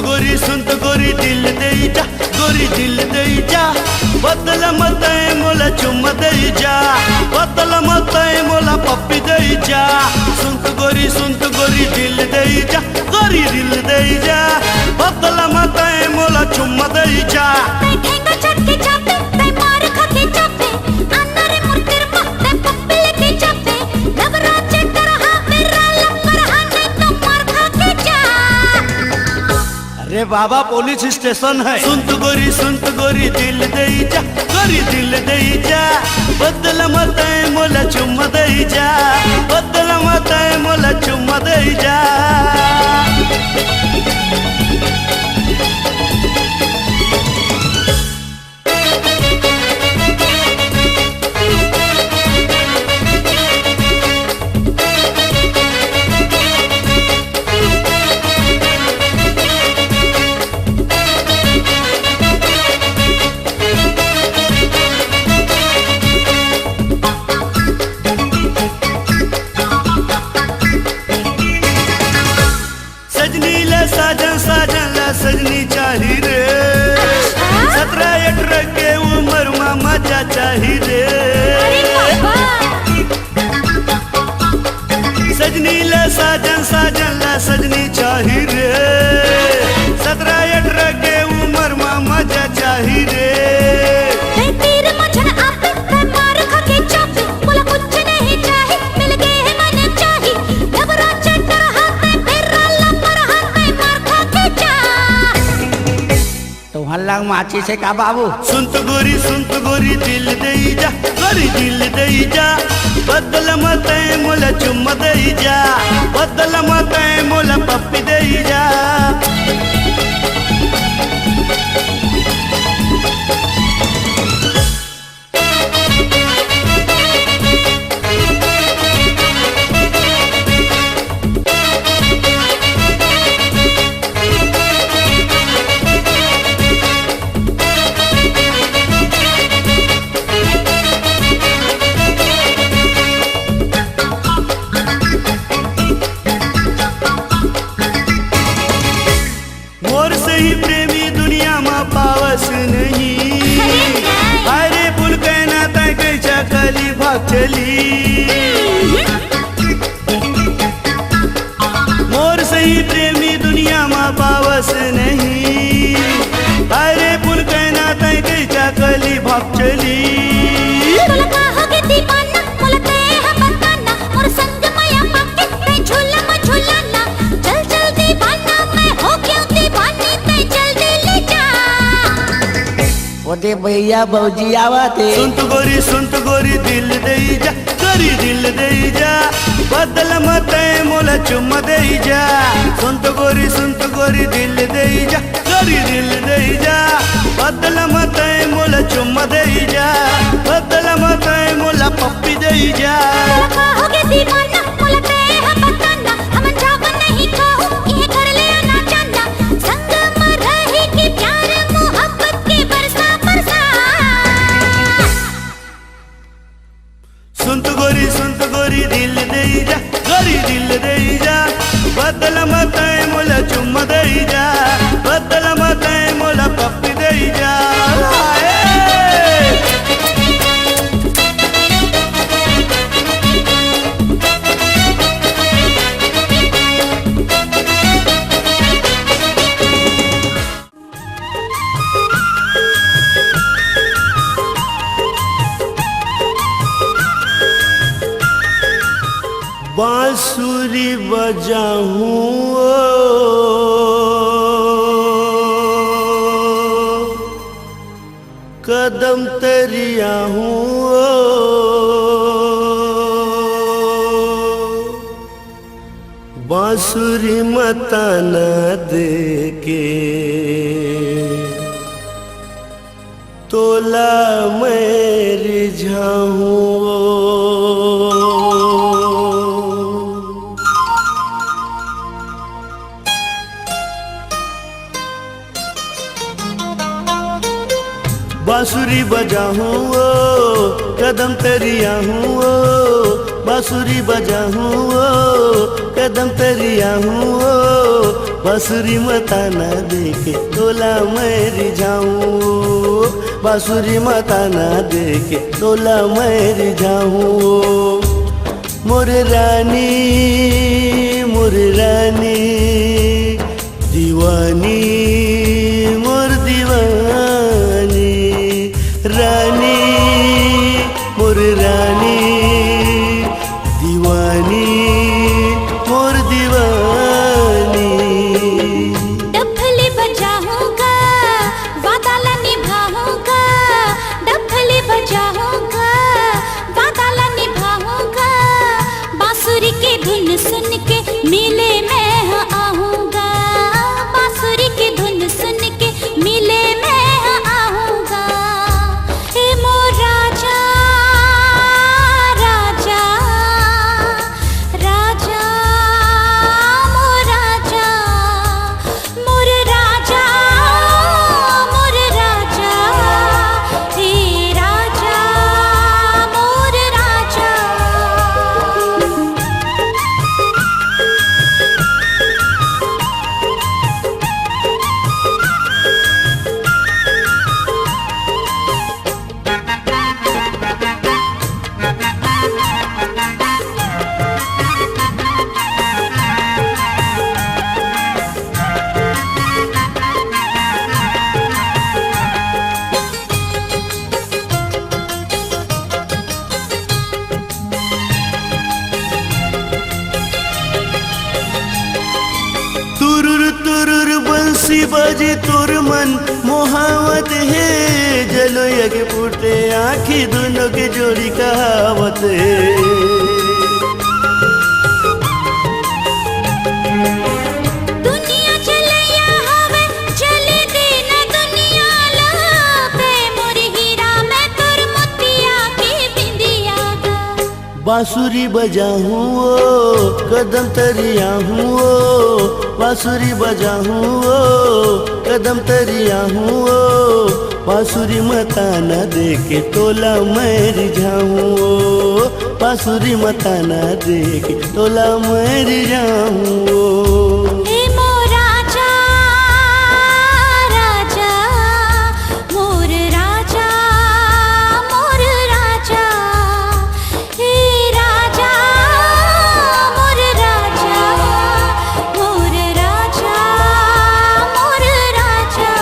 सुनत गोरी दिल दे जा, गोरी दिल दे जा, बदल मत मोला चुम दे जा, बदल मत मोला पप्पी दे जा। सुनत गोरी दिल दे जा, गोरी दिल दे जा, बदल मत मोला चुम दे जा। अरे बाबा पुलिस स्टेशन है। सुनत गोरी दिल दे जा, गोरी दिल दे जा, बदल मत मोला चुम दे जा, बदल मत मोला चुम दे जा। सजनी चाही रे, 17-18 के उम्र में मजा चाही रे। सजनी ला साजन ला सजनी चाही रे, 17-18 के उम्र में मजा चाही रे। माची से का बाबू। सुनत गोरी दिल दे जा, गोरी दिल दे जा, बदल मत मोला चुम दे जा, बदल मत मोला पप्पी दे जा। प्रेमी दुनिया में पावस नहीं, अरे पुल कहना तय कैसा कली भाग चली। मोर सही प्रेमी दुनिया में पावस नहीं, अरे पुल कहना तय कैसा कली भाग चली। भैया बौजी आवते। सुनत गोरी दिल दे जा, गोरी दिल दे जा, बदल मत मोला चुम दे जा। सुनत गोरी दिल दे जा, गोरी दिल दे जा, बदल मत मोला चुम दे जा, बदल मत मोला पप्पी दे जा। सुनत गोरी दिल दे जा, गोरी दिल दे जा, बदल मत मोला चुम दे जा, बदल मत मोला पप्पी दे जा। बांसुरी बजाऊं कदम तरिया हूँ, बांसुरी मता न दे के तोला मैं रिझाऊं। बांसुरी बजाऊं कदम तरिया हूँ, बांसुरी बजाऊं कदम तरिया हूँ, बांसुरी मताना देके तोला मैं रिझाऊं, बांसुरी मताना देके तोला मैं रिझाऊं। मोर रानी दीवानी मोर दीवानी, रानी मोर रानी दीवानी मोर दीवानी। डफली बजाऊंगा वादा ला निभाऊंगा, डफली बजाऊंगा वादा ला निभाऊंगा, बांसुरी की धुन सुन के मिले मैं आऊंगा, बांसुरी की धुन सुन के मिले मैं आऊंगा। हे मोर राजा राजा राजा, मोर राजा मोर राजा मोर राजा, हे राजा मोर राजा। तुरुर तुरुर बंसी बाजे तोर मन मोहावत है, जलो यज्ञ फूटे आँखी दोनों के जोड़ी कहावत है। दुनिया चलैया हवे चले देना दुनिया ला पे, मोर हीरा मैं तोर मोतिया के बिंदिया गा। बांसुरी बजाऊं ओ कदम तरिया हूँ ओ, बांसुरी बजाऊं ओ कदम तरिया हूँ ओ, बांसुरी मताना देके तोला मैं रिझाऊं ओ, बांसुरी मताना देके तोला मैं रिझाऊं ओ। हे मोर राजा राजा, मोर राजा मोर राजा, हे राजा मोर राजा, मोर राजा मोर राजा।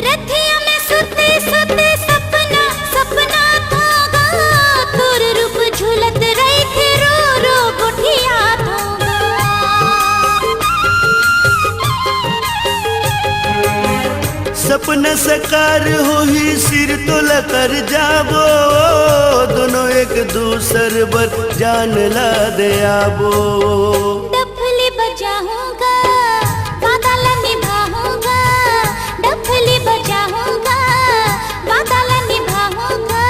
रथिया में सुते सुते सपना सपना थागा, तोर रूप झूलत रही थे रो रो गोठिया थागा। सपना सकार हो ही सिर तोला कर जाबो, दोनों एक दूसर बर जान ला दे आबो। डफली बजाऊंगा वादा ला निभाऊंगा, डफली बजाऊंगा वादा ला निभाऊंगा,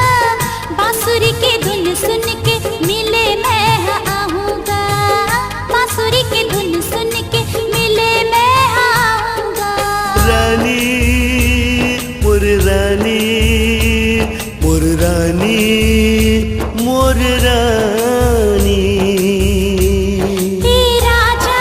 बांसुरी की धुन सुन के मिले मैं आऊंगा, बांसुरी की धुन सुन के मिले मैं आऊंगा। रानी मोर रानी मोर रानी मोर रानी, हे राजा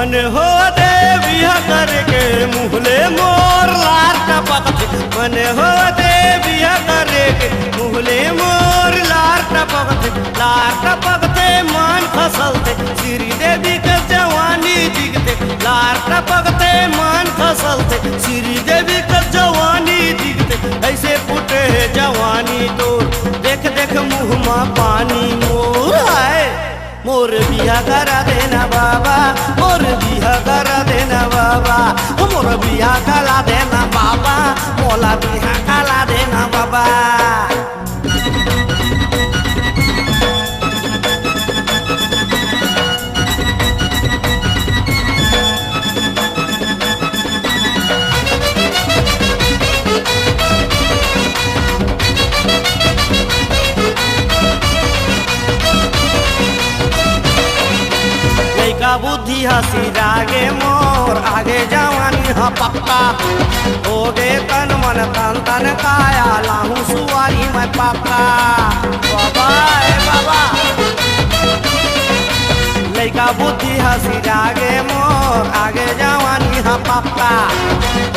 मन हो दे बिहा करके मुहले मोर लार टपकते मन हो दे बिहा करके मुहले मोर लार टपकते मान फसलते श्री देवी के जवानी दिखते लार टपकते मान फसलते श्री देवी के जवानी दिखते ऐसे फूटे है जवानी तो देख देख मुँह में पानी मोर है मोर बिहा करा देना बाबा मोर बिहा करा देना बाबा मोर बिहा करा देना बाबा मोला बिहा करा देना बाबा का बुद्धि हसी रागे मोर आगे जवानी हा पक्का हो गे तन मन तन तन काया लाहू सुवारी मैं पक्का बाबा बाबा लैका बुद्धि हसी रागे मोर आगे जवानी हा पक्का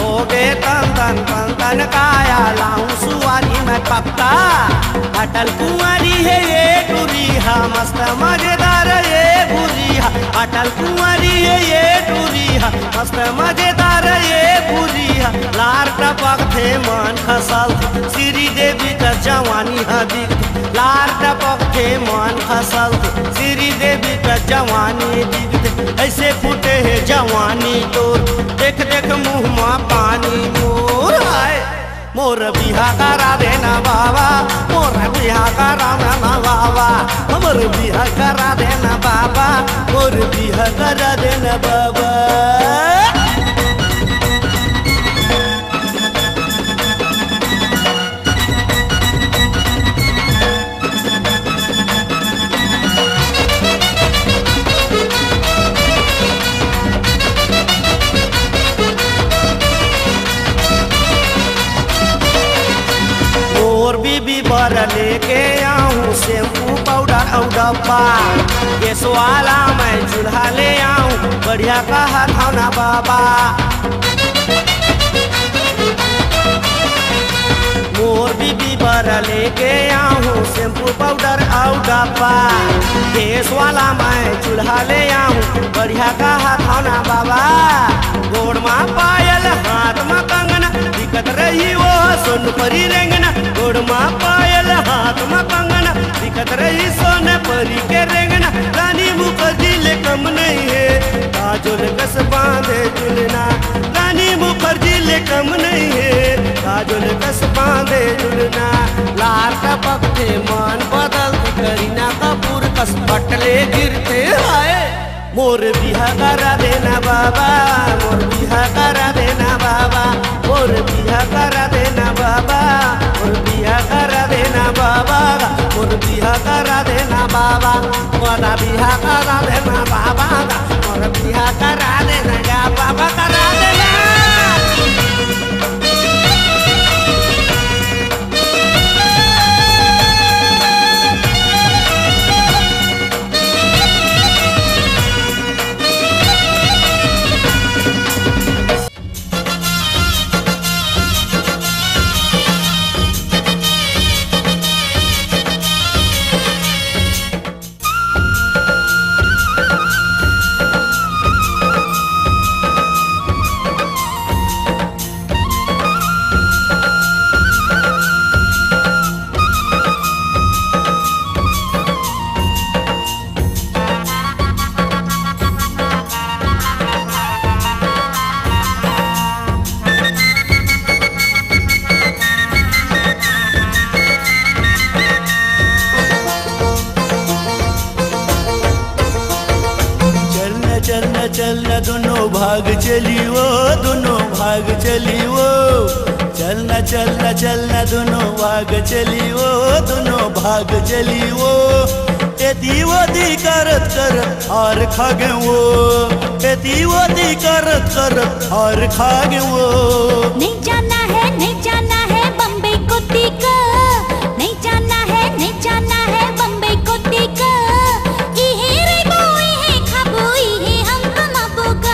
हो गे तन तन तन तन काया लाहू सुवारी मैं पक्का अटल कुंवारी है ये टूरिहा मस्त मजेदार ये बुरिहा अटल कुंवारी है ये टूरिहा मस्त मजेदार ये बुरिहा लार टपकते मन खसल श्री देवी का जवानी हदिक लार टपकते मन खसल श्री देवी का जवानी दिखते ऐसे फूटे है जवानी तोर देख देख मुँह में पानी मोर है मोर बिहा करा देना बाबा मोर बिहा करा देना बाबा मोर बिहा करा देना बाबा मोर बिहा करा देना बाबा बर लेके आऊँ शैम्पू पाउडर और डब्बा केस वाला मैं चूल्हा ले आऊँ बढ़िया कहा खाना बाबा मोर बीबी बर लेके आऊँ शैम्पू पाउडर और डब्बा केस वाला मैं चूल्हा ले आऊँ बढ़िया कहा खाना बाबा गोड़ में पायल हाथ में कंगना दिक्कत रही वो सोन परी रेंगना गोड़ में पायल हाथ में कंगना दिक्कत रही सोने परी के रेंगना रानी मुखर्जी ले कम नहीं है काजोल कस बांधे झुलना रानी मुखर्जी ले कम नहीं है काजोल कस बांधे झुलना लार टपकते मन बदलते करीना कपूर कस पटले गिरते आए मोर बिहा करा देना बाबा मोर बिहा करा देना बाबा मोर बिहा करा देना बाबा मोर बिहा करा देना बाबा मोर बिहा करा देना बाबा मोरा बिहा करा देना बाबा मोर बिहा करा देना या बाबा करा देना चलना दोनों भाग चली वो दोनों भाग चली वो चलना चलना चलना दोनों भाग चली वो दोनों भाग चली वो एती वो दी करत करत और खागे वो एती वो दी करत करत और खागे वो नहीं जाना है बम्बई को टीका नहीं जाना है बम्बई को टीका इहे रे बोई है खाबोई है हम कमाबो का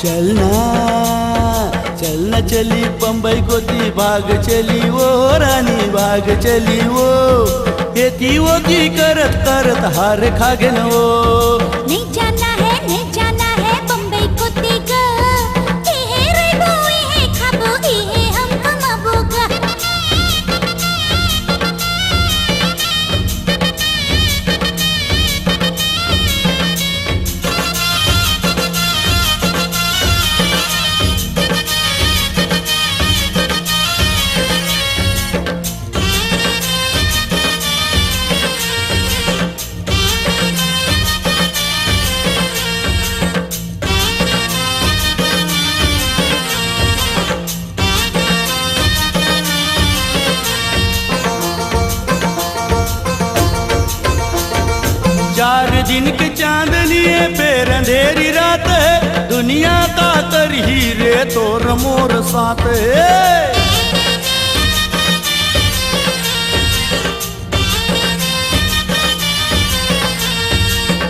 चलना चलना चली बम्बई गोती भाग चली वो रानी भाग चली वो येती वो की करत करत हार खागेन वो नहीं जाना है बम्बई को तीगा इहे रेबो इहे खाबो इहे हम कमाबोगा चार दिन के चांदनी है फिर अंधेरी रात है दुनिया का कर ही रे तोर मोर साथ है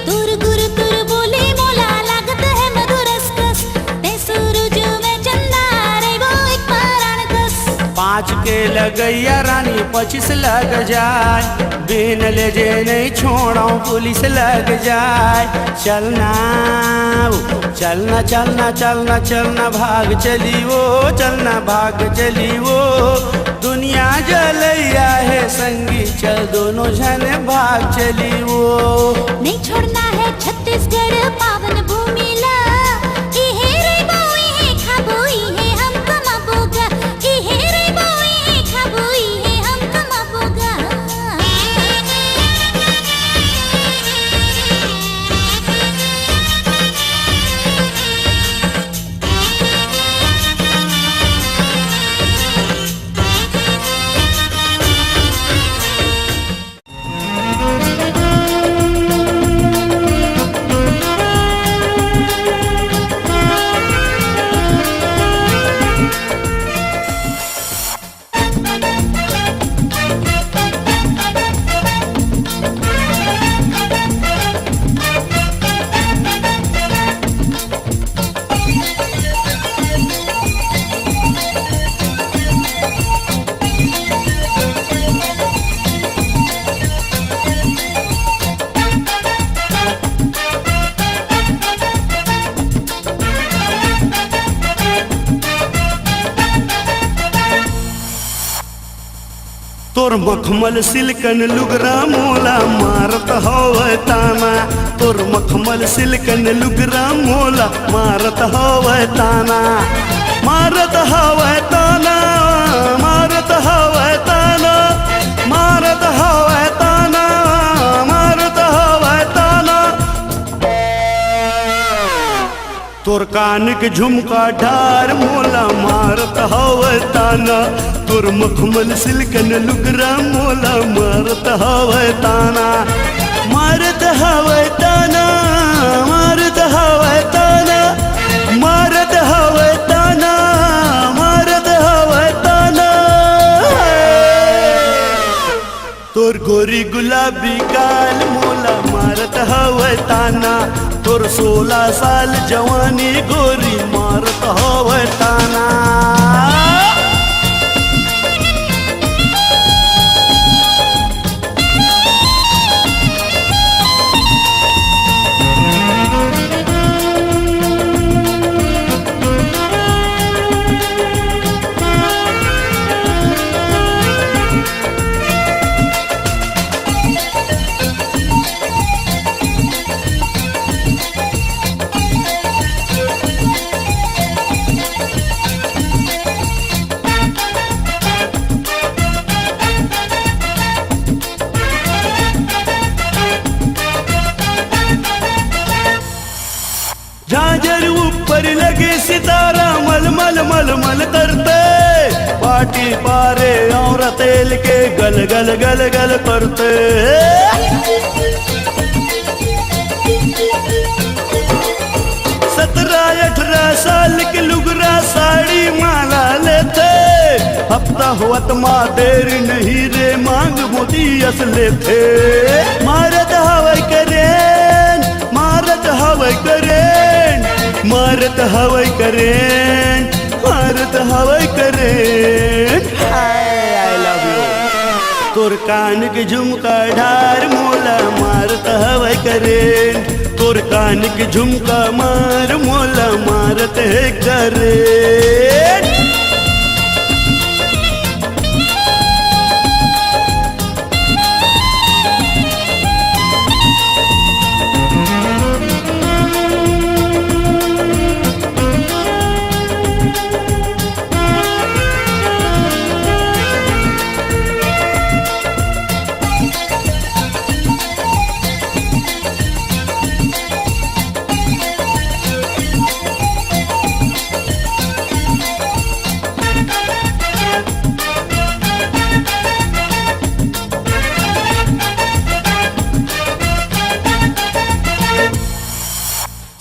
तुर गुरु तुर बोले मोला लागत है मधुर रसकस ते सूरज में चंदा रे वो एक पराण कस 5 के लगैया रानी 25 लग जाए बिन ले जे नहीं छोड़ा पुलिस लग जाए चलना चलना चलना चलना चलना भाग चली वो चलना भाग चली वो दुनिया जलैया है संगी चल दोनों जने भाग चली वो नहीं छोड़ना है छत्तीसगढ़ पावन भूमि ला इहे रेबो इहे खाबो इहे हम कमाबोगा इहे रेबो इहे खाबो इहे हम कमाबोगा तोर मखमल सिल्कन लुगरा मोला मारत हवे ताना तोर मखमल सिल्कन लुगरा मोला मारत हवे ताना मारत हवे ताना मारत हवे ताना मारत हवे ताना मारत हवे ताना तोर कान के झुमका ढार मोला मारत हवे ताना तोर मखमल सिल्कन लुगरा मोला मारत हवे ताना मारत हवे ताना मारत हवे ताना मारत हवे ताना मारत हवे ताना तोर गोरी गुलाबी गाल मोला मारत हवे ताना तोर 16 साल जवानी गोरी मारत हवे ताना झांझर ऊपर लगे सितारा मल मल मल मल करते पाटी पारे और तेल के गल गल गल गल करते 17-18 साल के लुगरा साड़ी माला लेते हफ्ता हुआ तमा देर नहीं रे मांग मोदी असले थे मारत हवाई करें मारत हवाई करें मार मारत हवाई करेंट, मारत हवाई करेंट। I love you. तोर कान के झुमका ढार मोला मारत हवाई करेंट, तोर कान के झुमका मार मोला मारत है करेंट।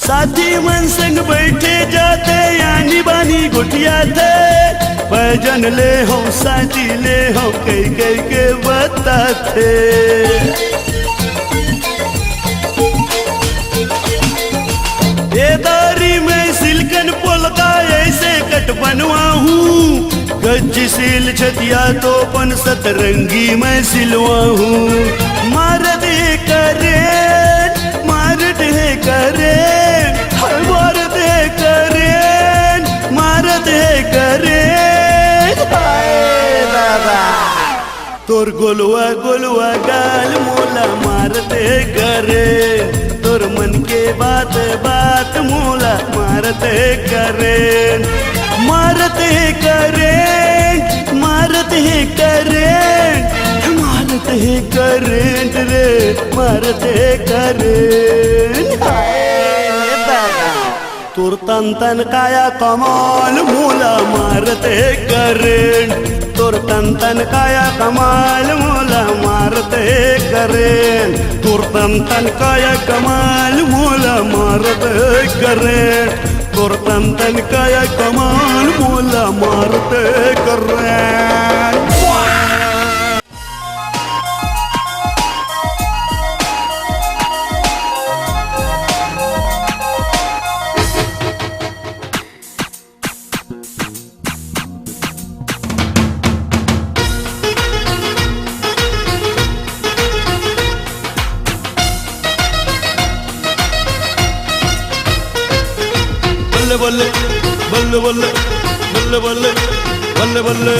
साथी मन संग बैठे जाते यानी बानी गुटिया थे, भजन ले हो साथी ले हो कई कई के बताते। बेदारी में सिलकन पोलका ऐसे कट बनवा हूँ, गज सिल छतिया तो पन सतरंगी मैं सिलवा हूँ। मार दे करे, मार दे करे, मार दे करे, मार दे करे। तोर गोलुआ गोलुआ गाल मोला मारते करे, तोर मन के बात बात मोला मारते करे, मारते करे, मारते करे, मारते करेंट रे, मारते करेंट। तोर तन तन काया कमाल मोला मारते करेंट, तोर तन तन काया कमाल मोला मारते करेंट, तोर तन तन काया कमाल मोला मारते करेंट, तोर तन तन काया कमाल मोला मारते करेंट। बल्ले बल्ले बल्ले बल्ले बल्ले बल्ले बल्ले।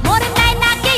मोर नैना के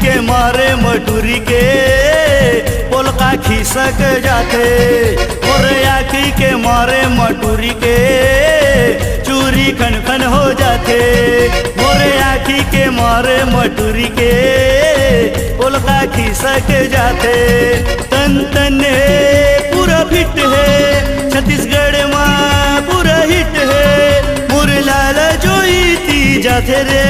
के मारे मटूरी के पोलका खिसक जाते। मोरे आखी के मारे मटूरी के चूरी खन खन हो जाते। मोरे आखी के मारे मटूरी के पोलका खिसक जाते। तन तन है पूरा फिट है छत्तीसगढ़ माँ पूरा हिट है। मोरे लाल जोईती जाते रे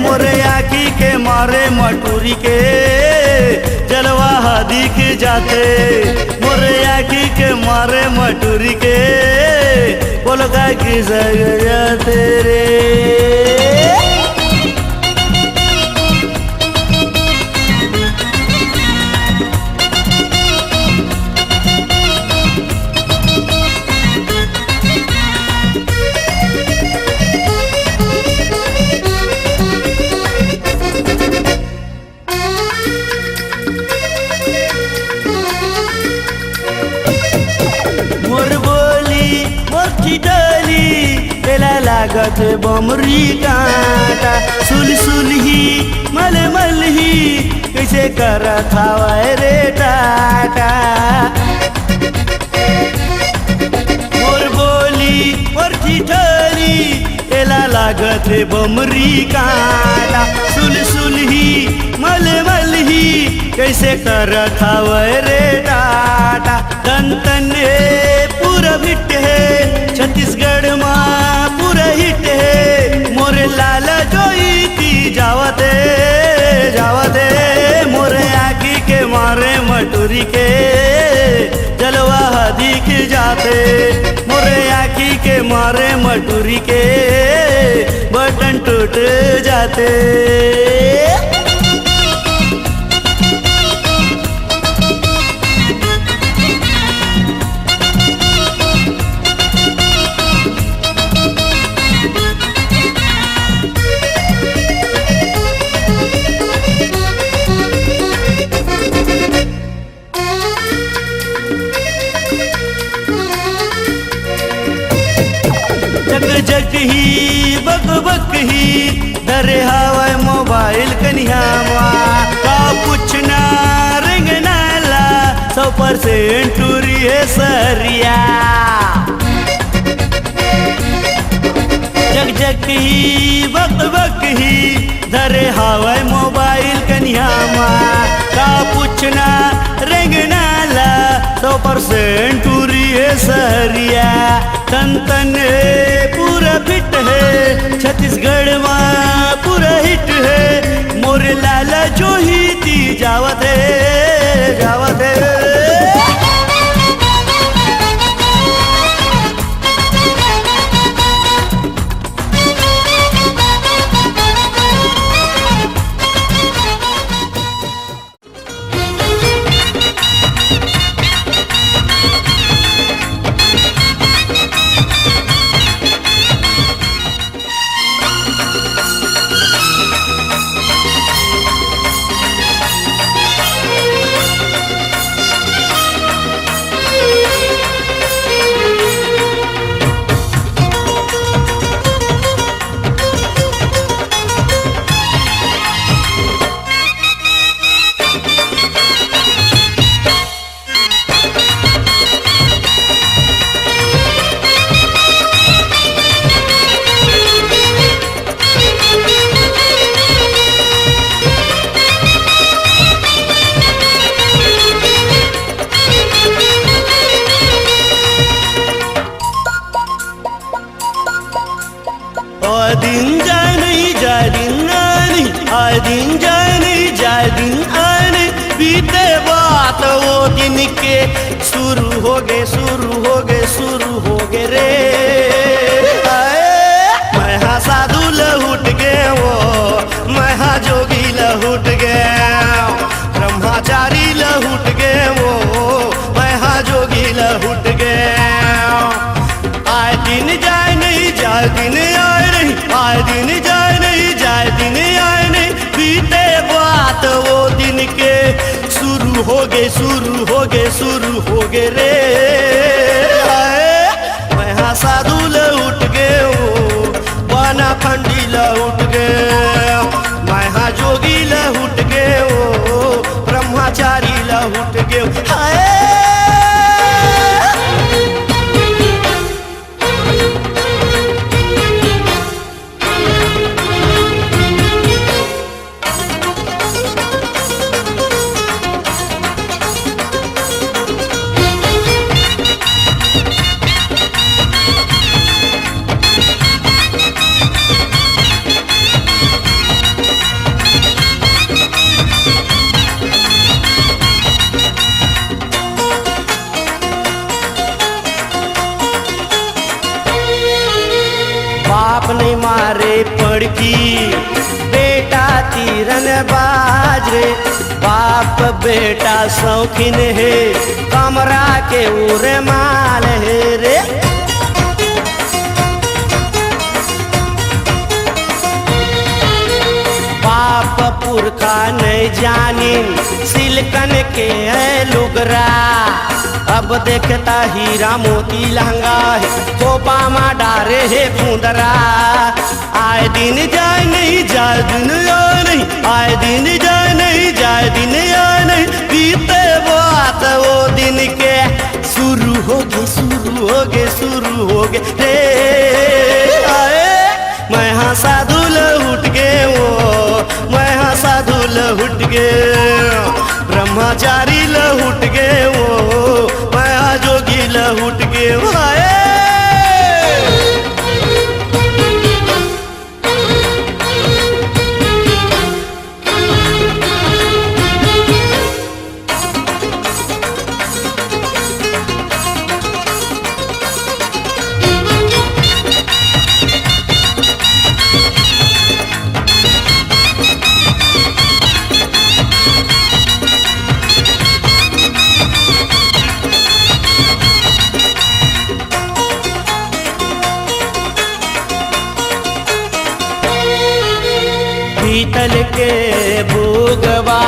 मोरे आखी के मारे मटूरी के जलवा दिख जाते। मोरे आखी के मारे मटूरी के पोलका खिसक जाते रे। मोर बोली मोर चिटली तेला लागत बमरी कांटा। सुल सुलही मल मलही कैसे करत हवाए रे टाटा। मोर बोली मोर चिटली तेला लागत बमरी कांटा। सुल सुलही मल मलही कैसे करत हवाए रे टाटा। तन तन पूरा फिट है छत्तीसगढ़ माँ पूरा हिट है। मोरे लाल जोईती जावते मोरे आखी के मारे मटूरी के जलवा दिख जाते। मोरे आखी के मारे मटूरी के बटन टूट जाते। जग जग ही बक बक ही धरे हवाए मोबाइल कन्हैया का पूछना रिंग नाला 100% टूरी है सरिया। जग जग ही बक बक ही धरे हवाए मोबाइल कन्हैया का पूछना रिंग नाला 100% टूरी है सरिया। तन तन पूरा फिट है छत्तीसगढ़ माँ पूरा हिट है। मोरे लाला जो ही दी जावत है। दिन जाए नहीं जाए दिन आने आए दिन जाए नहीं जाए दिन आने बीते बात वो दिन के शुरू हो गए रे। मैं हाँ साधु लहुट गए वो मैं हाँ जोगी लहुट गए ब्रह्मचारी लहुट गए वो मैं हाँ जोगी लहुट गए। आए दिन जाए नहीं जाए दिन आए नहीं आए दिन जाए नहीं जाए दिन आए नहीं बीते बात वो दिन के शुरू हो गए रे। मैं हाँ साधु लहुट गए वो बाना खंडी लहुट गए मैं हाँ जो जोगी लहुट गए ओ ब्रह्मचारी लहुट गए हाय। बाप ने मारे पड़की बेटा तीरन बाज रे, बाप बेटा शौकीन है कमरा के उरे माल है रे। बाप पुरखा नहीं जानिन सिलकन के है लुगरा, अब देखता हीरा मोती लहंगा है खोपा मा डारे है फूंदरा। आए दिन जाए नहीं जाए दिन आए नहीं, आए दिन जाए नहीं जाए दिन आए नहीं, बीते बात वो दिन के शुरू हो गए शुरू हो गए शुरू हो गए रे। आए मैं हाँ साधु लहुट गए वो, मैं हाँ साधु लहुट गए, ब्रह्मचारी लहुट गए वो, मैं हाँ जोगी लहुट गए हाय। पीतल के भोगवा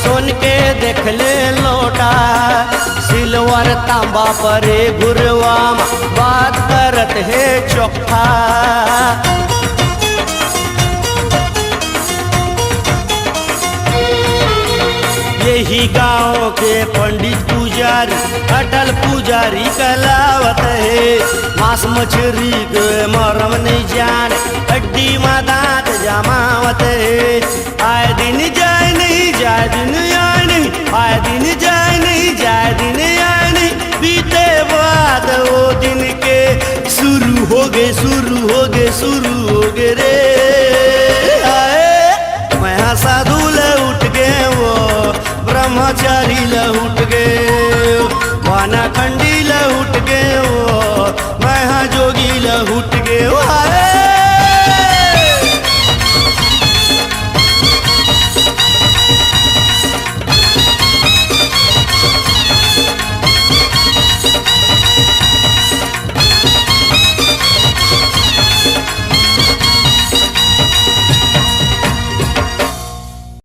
सुन के देख ले लोटा, सिल्वर तांबा पर गुरवा बात करत है चोखा। यही गांव के पंडित पुजारी अटल पुजारी कहलावत है, मांस मछली के मरम नहीं जान हड्डी में दांत जमावत है। आए दिन जाए नहीं जाए दिन आए नहीं, आए दिन जाए नहीं जाए दिन आए नहीं, बीते बाद वो दिन के शुरू हो गए शुरू हो गए शुरू हो गए रे। आए मैं हाँ साधु लहुट गए वो, ब्रह्मचारी लहुट गए, वानाखंडी लहुट गए वो, मैं हाँ जोगी लहुट गए हाय।